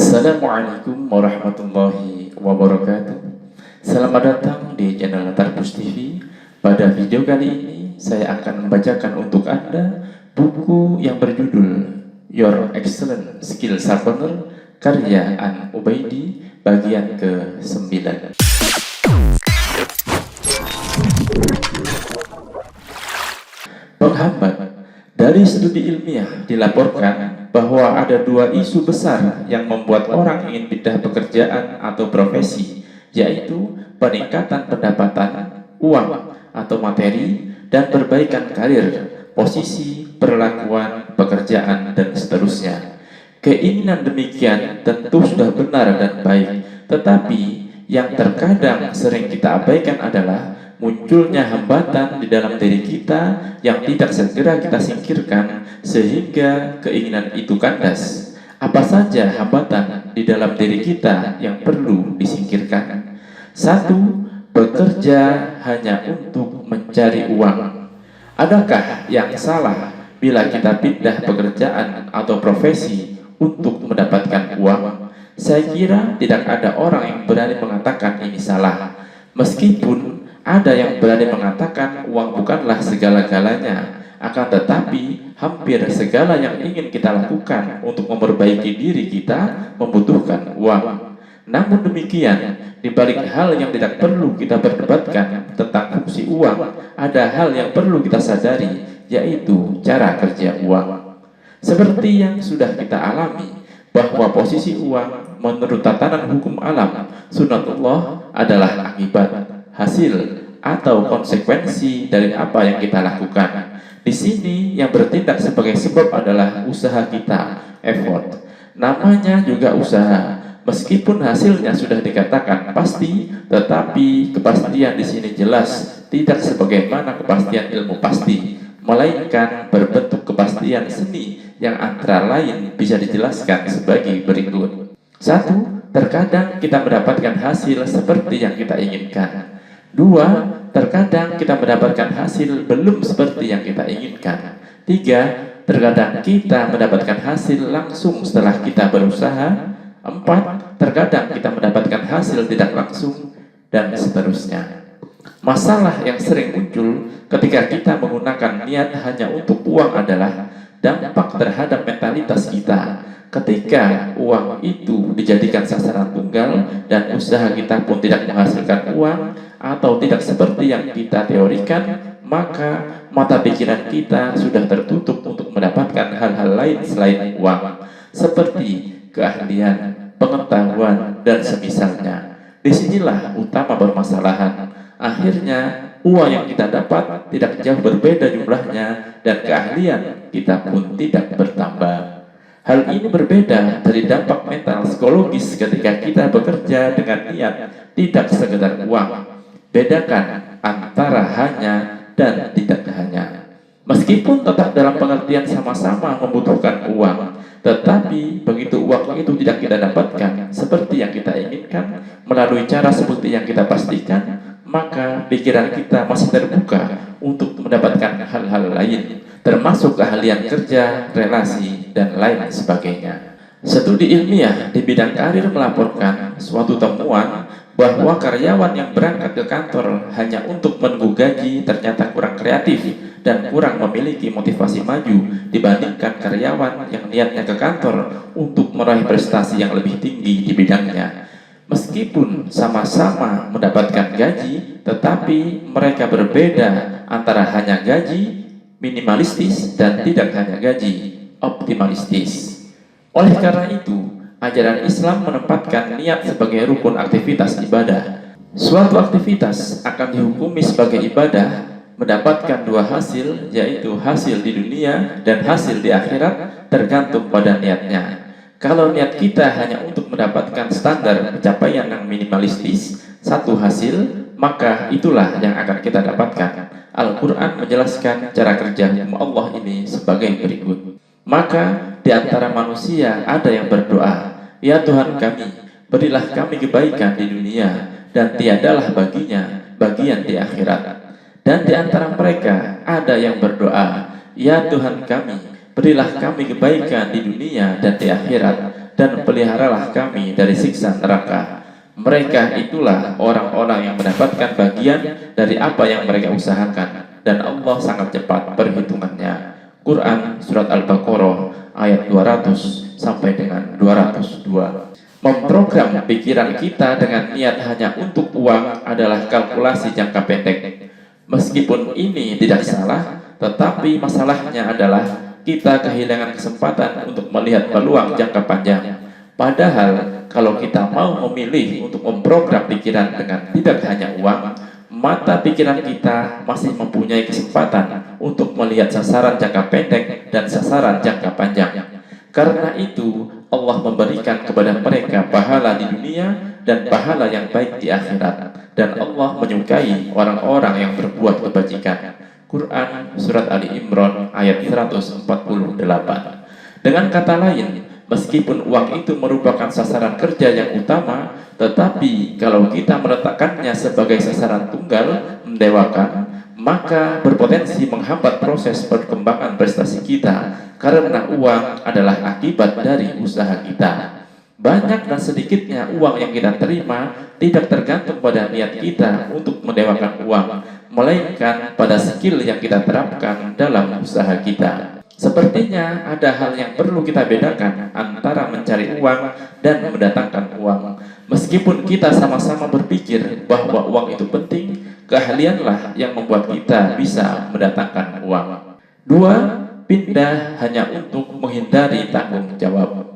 Assalamualaikum warahmatullahi wabarakatuh. Selamat datang di channel Tarbus TV. Pada video kali ini saya akan membacakan untuk Anda buku yang berjudul Your Excellent Skill Sharpener karya An Ubaidi bagian ke-9. Penghambat. Dari studi ilmiah dilaporkan bahwa ada dua isu besar yang membuat orang ingin pindah pekerjaan atau profesi, yaitu peningkatan pendapatan, uang atau materi, dan perbaikan karir, posisi, perlakuan, pekerjaan, dan seterusnya. Keinginan demikian tentu sudah benar dan baik, tetapi yang terkadang sering kita abaikan adalah munculnya hambatan di dalam diri kita yang tidak segera kita singkirkan sehingga keinginan itu kandas. Apa saja hambatan di dalam diri kita yang perlu disingkirkan? 1. Bekerja hanya untuk mencari uang. Adakah yang salah bila kita pindah pekerjaan atau profesi untuk mendapatkan uang? Saya kira tidak ada orang yang berani mengatakan ini salah, meskipun ada yang berani mengatakan uang bukanlah segala-galanya, akan tetapi hampir segala yang ingin kita lakukan untuk memperbaiki diri kita membutuhkan uang. Namun demikian, di balik hal yang tidak perlu kita perdebatkan tentang fungsi uang, ada hal yang perlu kita sadari, yaitu cara kerja uang. Seperti yang sudah kita alami, bahwa posisi uang menurut tatanan hukum alam sunatullah adalah akibat, hasil, atau konsekuensi dari apa yang kita lakukan. Di sini yang bertindak sebagai sebab adalah usaha kita, effort. Namanya juga usaha. Meskipun hasilnya sudah dikatakan pasti, tetapi kepastian di sini jelas tidak sebagaimana kepastian ilmu pasti, melainkan berbentuk kepastian seni yang antara lain bisa dijelaskan sebagai berikut. 1. Terkadang kita mendapatkan hasil seperti yang kita inginkan. 2. Terkadang kita mendapatkan hasil belum seperti yang kita inginkan. 3. Terkadang kita mendapatkan hasil langsung setelah kita berusaha. 4. Terkadang kita mendapatkan hasil tidak langsung, dan seterusnya. Masalah yang sering muncul ketika kita menggunakan niat hanya untuk uang adalah dampak terhadap mentalitas kita. Ketika uang itu dijadikan sasaran tunggal dan usaha kita pun tidak menghasilkan uang atau tidak seperti yang kita teorikan, maka mata pikiran kita sudah tertutup untuk mendapatkan hal-hal lain selain uang, seperti keahlian, pengetahuan, dan semisalnya. Disinilah utama permasalahan. Akhirnya uang yang kita dapat tidak jauh berbeda jumlahnya dan keahlian kita pun tidak bertambah. Hal ini berbeda dari dampak mental psikologis ketika kita bekerja dengan niat tidak sekedar uang. Bedakan antara hanya dan tidak hanya. Meskipun tetap dalam pengertian sama-sama membutuhkan uang, tetapi begitu uang itu tidak kita dapatkan seperti yang kita inginkan melalui cara seperti yang kita pastikan, maka pikiran kita masih terbuka untuk mendapatkan hal-hal lain, termasuk keahlian kerja, relasi, dan lain sebagainya. Studi ilmiah di bidang karir melaporkan suatu temuan bahwa karyawan yang berangkat ke kantor hanya untuk menunggu gaji ternyata kurang kreatif dan kurang memiliki motivasi maju dibandingkan karyawan yang niatnya ke kantor untuk meraih prestasi yang lebih tinggi di bidangnya. Meskipun sama-sama mendapatkan gaji, tetapi mereka berbeda antara hanya gaji minimalistis dan tidak hanya gaji optimalistis. Oleh karena itu, ajaran Islam menempatkan niat sebagai rukun aktivitas ibadah. Suatu aktivitas akan dihukumi sebagai ibadah mendapatkan dua hasil, yaitu hasil di dunia dan hasil di akhirat, tergantung pada niatnya. Kalau niat kita hanya untuk mendapatkan standar pencapaian yang minimalistis, satu hasil, maka itulah yang akan kita dapatkan. Al-Quran menjelaskan cara kerja Allah ini sebagai berikut. Maka di antara manusia ada yang berdoa, ya Tuhan kami, berilah kami kebaikan di dunia, dan tiadalah baginya bagian di akhirat. Dan di antara mereka ada yang berdoa, ya Tuhan kami, berilah kami kebaikan di dunia dan di akhirat, dan peliharalah kami dari siksa neraka. Mereka itulah orang-orang yang mendapatkan bagian dari apa yang mereka usahakan, dan Allah sangat cepat perhitungannya. Quran Surat Al-Baqarah ayat 200 sampai dengan 202. Memprogram pikiran kita dengan niat hanya untuk uang adalah kalkulasi jangka pendek. Meskipun ini tidak salah, tetapi masalahnya adalah kita kehilangan kesempatan untuk melihat peluang jangka panjang. Padahal kalau kita mau memilih untuk memprogram pikiran dengan tidak hanya uang, mata pikiran kita masih mempunyai kesempatan untuk melihat sasaran jangka pendek dan sasaran jangka panjang. Karena itu Allah memberikan kepada mereka pahala di dunia dan pahala yang baik di akhirat, dan Allah menyukai orang-orang yang berbuat kebajikan. Quran Surat Ali Imran ayat 148. Dengan kata lain, meskipun uang itu merupakan sasaran kerja yang utama, tetapi kalau kita meletakkannya sebagai sasaran tunggal, mendewakan, maka berpotensi menghambat proses perkembangan prestasi kita, karena uang adalah akibat dari usaha kita. Banyak dan sedikitnya uang yang kita terima tidak tergantung pada niat kita untuk mendewakan uang, melainkan pada skill yang kita terapkan dalam usaha kita. Sepertinya ada hal yang perlu kita bedakan antara mencari uang dan mendatangkan uang. Meskipun kita sama-sama berpikir bahwa uang itu penting, keahlianlah yang membuat kita bisa mendatangkan uang. 2. Pindah hanya untuk menghindari tanggung jawab.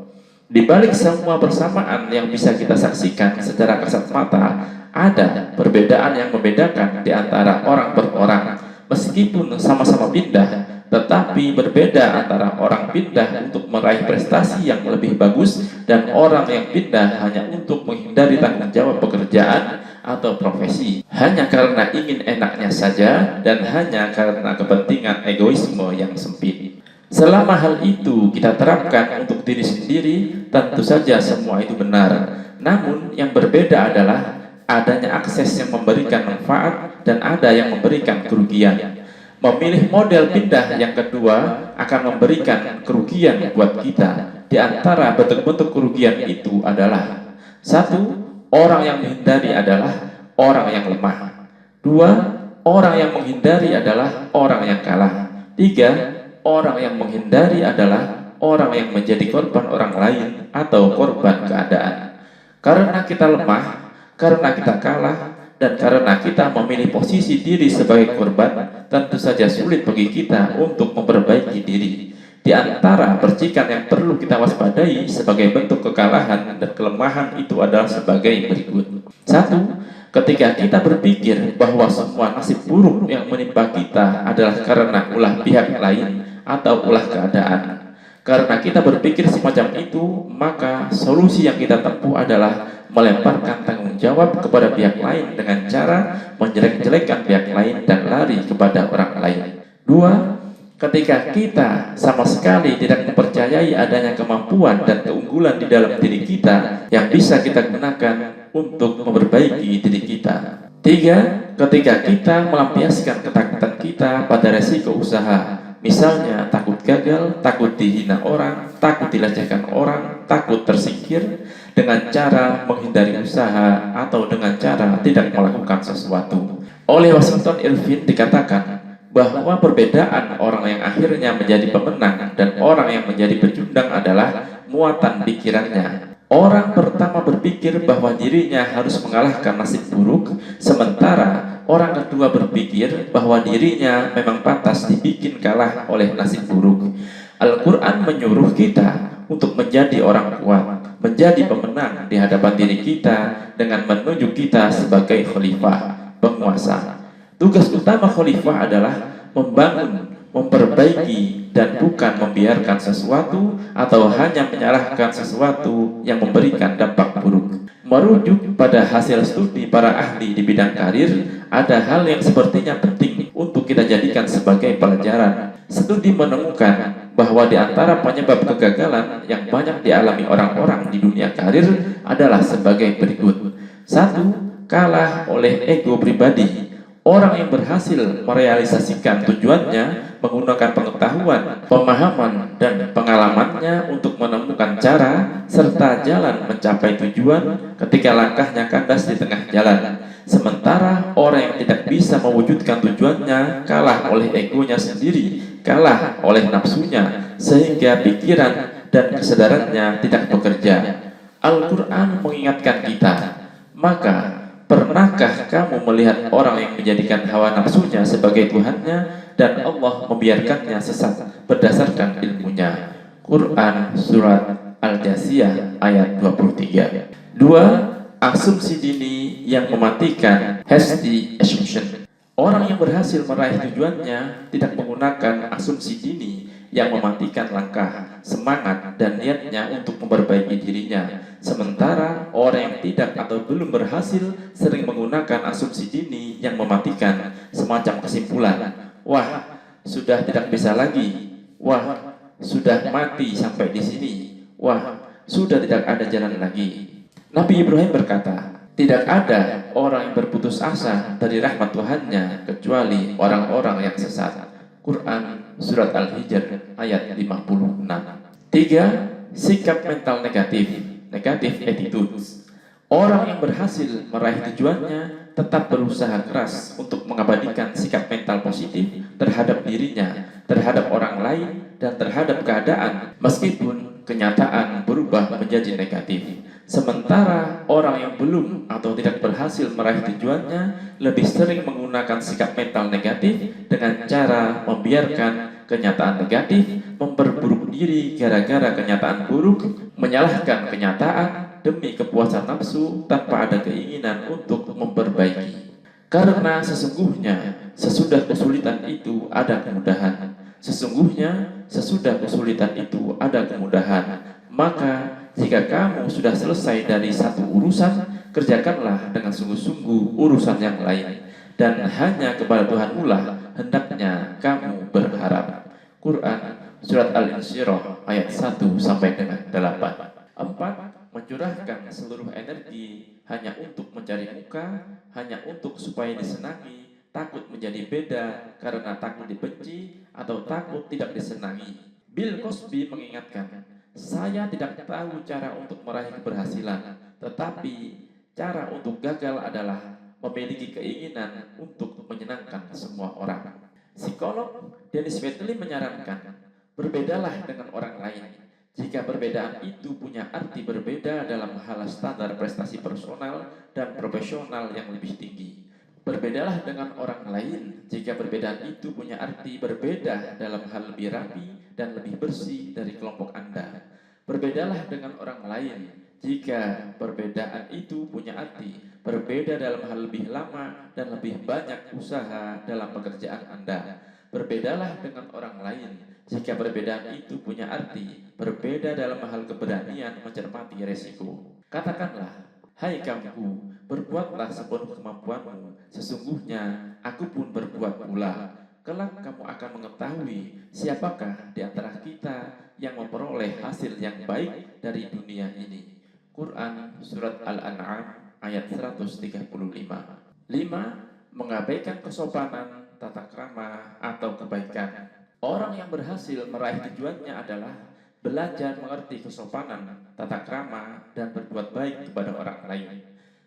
Di balik semua persamaan yang bisa kita saksikan secara kasat mata, ada perbedaan yang membedakan di antara orang per orang. Meskipun sama-sama pindah, tetapi berbeda antara orang pindah untuk meraih prestasi yang lebih bagus dan orang yang pindah hanya untuk menghindari tanggung jawab pekerjaan atau profesi, hanya karena ingin enaknya saja dan hanya karena kepentingan egoisme yang sempit. Selama hal itu kita terapkan untuk diri sendiri, tentu saja semua itu benar. Namun yang berbeda adalah adanya akses yang memberikan manfaat dan ada yang memberikan kerugian. Memilih model pindah yang kedua akan memberikan kerugian buat kita. Di antara bentuk-bentuk kerugian itu adalah: 1. Orang yang menghindari adalah orang yang lemah. 2. Orang yang menghindari adalah orang yang kalah. 3. Orang yang menghindari adalah orang yang menjadi korban orang lain atau korban keadaan. Karena kita lemah, karena kita kalah, dan karena kita memilih posisi diri sebagai korban, tentu saja sulit bagi kita untuk memperbaiki diri. Di antara percikan yang perlu kita waspadai sebagai bentuk kekalahan dan kelemahan itu adalah sebagai berikut. 1. Ketika kita berpikir bahwa semua nasib buruk yang menimpa kita adalah karena ulah pihak lain atau ulah keadaan. Karena kita berpikir semacam itu, maka solusi yang kita tempuh adalah melemparkan tanggung jawab kepada pihak lain dengan cara menjelek-jelekkan pihak lain dan lari kepada orang lain. 2. Ketika kita sama sekali tidak mempercayai adanya kemampuan dan keunggulan di dalam diri kita yang bisa kita gunakan untuk memperbaiki diri kita. 3. Ketika kita melampiaskan ketakutan kita pada resiko usaha, misalnya takut gagal, takut dihina orang, takut dilecehkan orang, takut tersingkir, dengan cara menghindari usaha atau dengan cara tidak melakukan sesuatu. Oleh Washington Irving dikatakan bahwa perbedaan orang yang akhirnya menjadi pemenang dan orang yang menjadi pecundang adalah muatan pikirannya. Orang pertama berpikir bahwa dirinya harus mengalahkan nasib buruk, sementara orang kedua berpikir bahwa dirinya memang pantas dibikin kalah oleh nasib buruk. Al-Quran menyuruh kita untuk menjadi orang kuat, menjadi pemenang di hadapan diri kita dengan menunjuk kita sebagai khalifah, penguasa. Tugas utama khalifah adalah membangun, memperbaiki, dan bukan membiarkan sesuatu atau hanya menyalahkan sesuatu yang memberikan dampak buruk. Merujuk pada hasil studi para ahli di bidang karir, ada hal yang sepertinya penting untuk kita jadikan sebagai pelajaran. Studi menemukan bahwa di antara penyebab kegagalan yang banyak dialami orang-orang di dunia karir adalah sebagai berikut. 1. Kalah oleh ego pribadi. Orang yang berhasil merealisasikan tujuannya menggunakan pengetahuan, pemahaman, dan pengalamannya untuk menemukan tentang cara serta jalan mencapai tujuan ketika langkahnya kandas di tengah jalan. Sementara orang yang tidak bisa mewujudkan tujuannya kalah oleh egonya sendiri, kalah oleh nafsunya, sehingga pikiran dan kesadarannya tidak bekerja. Al-Quran mengingatkan kita, maka pernahkah kamu melihat orang yang menjadikan hawa nafsunya sebagai Tuhannya dan Allah membiarkannya sesat berdasarkan ilmunya? Quran Surat Al-Jasiyah ayat 23. Dua, asumsi dini yang mematikan, hasty assumption. Orang yang berhasil meraih tujuannya tidak menggunakan asumsi dini yang mematikan langkah, semangat, dan niatnya untuk memperbaiki dirinya. Sementara orang yang tidak atau belum berhasil sering menggunakan asumsi dini yang mematikan, semacam kesimpulan, wah, sudah tidak bisa lagi, wah, sudah mati sampai di sini, wah, sudah tidak ada jalan lagi. Nabi Ibrahim berkata, tidak ada orang yang berputus asa dari rahmat Tuhannya kecuali orang-orang yang sesat. Quran Surat Al-Hijr ayat 56. Tiga, sikap mental negatif, negative attitudes. Orang yang berhasil meraih tujuannya tetap berusaha keras untuk mengabadikan sikap mental positif terhadap dirinya, terhadap orang lain, dan terhadap keadaan, meskipun kenyataan berubah menjadi negatif. Sementara orang yang belum atau tidak berhasil meraih tujuannya lebih sering menggunakan sikap mental negatif dengan cara membiarkan kenyataan negatif, memperburuk diri gara-gara kenyataan buruk, menyalahkan kenyataan demi kepuasan nafsu tanpa ada keinginan untuk memperbaiki. Karena sesungguhnya sesudah kesulitan itu ada kemudahan. Sesungguhnya sesudah kesulitan itu ada kemudahan. Maka jika kamu sudah selesai dari satu urusan, kerjakanlah dengan sungguh-sungguh urusan yang lain. Dan hanya kepada Tuhanmu lah hendaknya kamu berharap. Quran Surat Al-Insyirah ayat 1 sampai dengan 8. 4. Mencurahkan seluruh energi hanya untuk mencari muka, hanya untuk supaya disenangi, takut menjadi beda karena takut dibenci, atau takut tidak disenangi. Bill Cosby mengingatkan, saya tidak tahu cara untuk meraih keberhasilan, tetapi cara untuk gagal adalah memiliki keinginan untuk menyenangkan semua orang. Psikolog Dennis Waitley menyarankan, berbedalah dengan orang lain. Jika perbedaan itu punya arti berbeda dalam hal standar prestasi personal dan profesional yang lebih tinggi. Berbedalah dengan orang lain jika perbedaan itu punya arti berbeda dalam hal lebih rapi dan lebih bersih dari kelompok Anda. Berbedalah dengan orang lain jika perbedaan itu punya arti berbeda dalam hal lebih lama dan lebih banyak usaha dalam pekerjaan Anda. Berbedalah dengan orang lain jika perbedaan itu punya arti berbeda dalam hal keberanian mencermati resiko. Katakanlah, hai kamu, berbuatlah sepenuh kemampuanmu, sesungguhnya aku pun berbuat pula. Kelak kamu akan mengetahui siapakah di antara kita yang memperoleh hasil yang baik dari dunia ini. Quran Surat Al-An'am ayat 135. 5. Mengabaikan kesopanan, tata krama, atau kebaikan. Orang yang berhasil meraih tujuannya adalah belajar mengerti kesopanan, tata krama, dan berbuat baik kepada orang lain.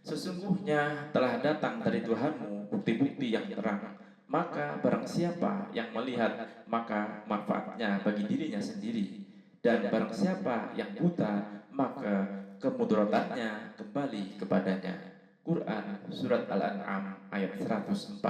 Sesungguhnya telah datang dari Tuhanmu bukti-bukti yang terang. Maka barang siapa yang melihat, maka manfaatnya bagi dirinya sendiri. Dan barang siapa yang buta, maka kemudaratannya kembali kepadanya. Quran Surat Al-An'am ayat 104.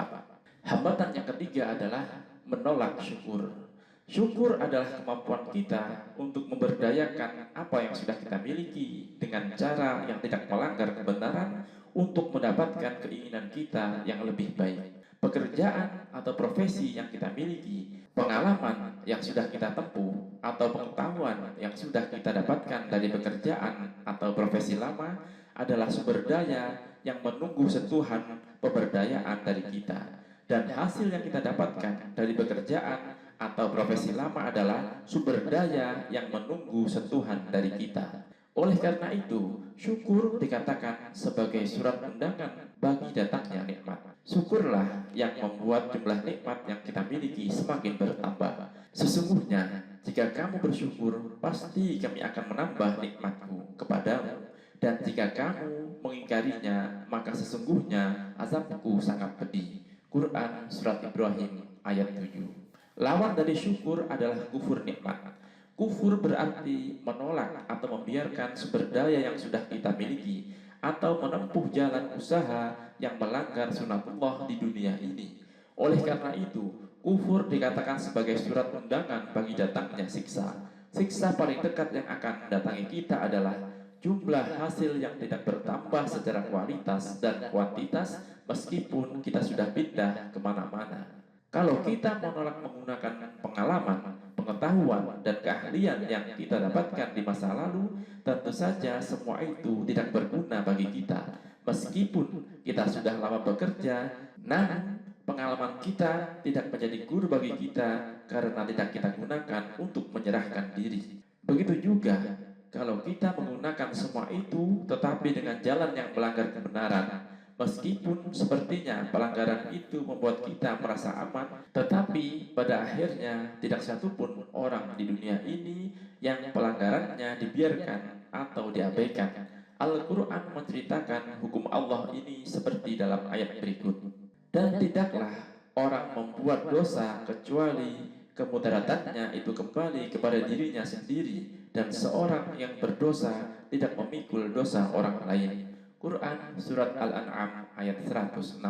Hambatan yang ketiga adalah menolak syukur. Syukur adalah kemampuan kita untuk memberdayakan apa yang sudah kita miliki dengan cara yang tidak melanggar kebenaran untuk mendapatkan keinginan kita yang lebih baik. Pekerjaan atau profesi yang kita miliki, pengalaman yang sudah kita tempuh, atau pengetahuan yang sudah kita dapatkan dari pekerjaan atau profesi lama adalah sumber daya yang menunggu sentuhan pemberdayaan dari kita. Dan hasil yang kita dapatkan dari pekerjaan atau profesi lama adalah sumber daya yang menunggu sentuhan dari kita. Oleh karena itu, syukur dikatakan sebagai surat undangan bagi datangnya nikmat. Syukurlah yang membuat jumlah nikmat yang kita miliki semakin bertambah. Sesungguhnya, Jika kamu bersyukur, pasti kami akan menambah nikmatku kepadamu. Dan jika kamu mengingkarinya, maka sesungguhnya azabku sangat pedih. Quran Surat Ibrahim ayat 7. Lawan dari syukur adalah kufur nikmat. Kufur berarti menolak atau membiarkan sumber daya yang sudah kita miliki, atau menempuh jalan usaha yang melanggar sunatullah di dunia ini. Oleh karena itu, kufur dikatakan sebagai surat undangan bagi datangnya siksa. Siksa paling dekat yang akan mendatangi kita adalah jumlah hasil yang tidak bertambah secara kualitas dan kuantitas meskipun kita sudah pindah kemana-mana. Kalau kita menolak menggunakan pengalaman, pengetahuan, dan keahlian yang kita dapatkan di masa lalu, tentu saja semua itu tidak berguna bagi kita. Meskipun kita sudah lama bekerja, namun pengalaman kita tidak menjadi guru bagi kita karena tidak kita gunakan untuk menyerahkan diri. Begitu juga kalau kita menggunakan semua itu tetapi dengan jalan yang melanggar kebenaran, meskipun sepertinya pelanggaran itu membuat kita merasa aman, tetapi pada akhirnya tidak satupun orang di dunia ini yang pelanggarannya dibiarkan atau diabaikan. Al-Quran menceritakan hukum Allah ini seperti dalam ayat berikut. Dan tidaklah orang membuat dosa kecuali kemudaratannya itu kembali kepada dirinya sendiri, dan seorang yang berdosa tidak memikul dosa orang lain. Quran Surat Al-An'am ayat 164.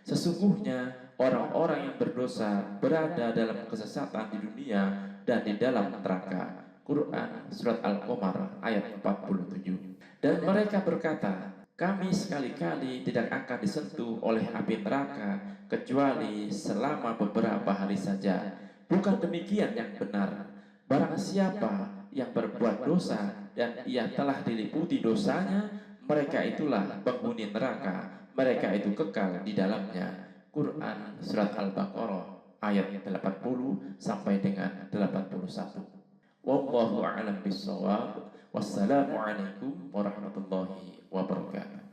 Sesungguhnya orang-orang yang berdosa berada dalam kesesatan di dunia dan di dalam neraka. Quran Surat Al-Qamar ayat 47. Dan mereka berkata, kami sekali-kali tidak akan disentuh oleh api neraka kecuali selama beberapa hari saja. Bukan demikian yang benar. Barang siapa yang berbuat dosa dan ia telah diliputi dosanya, mereka itulah penghuni neraka. Mereka itu kekal di dalamnya. Quran Surat Al-Baqarah ayat 80 sampai dengan 81. Wallahu a'lam bishawab. Wassalamualaikum warahmatullahi wabarakatuh.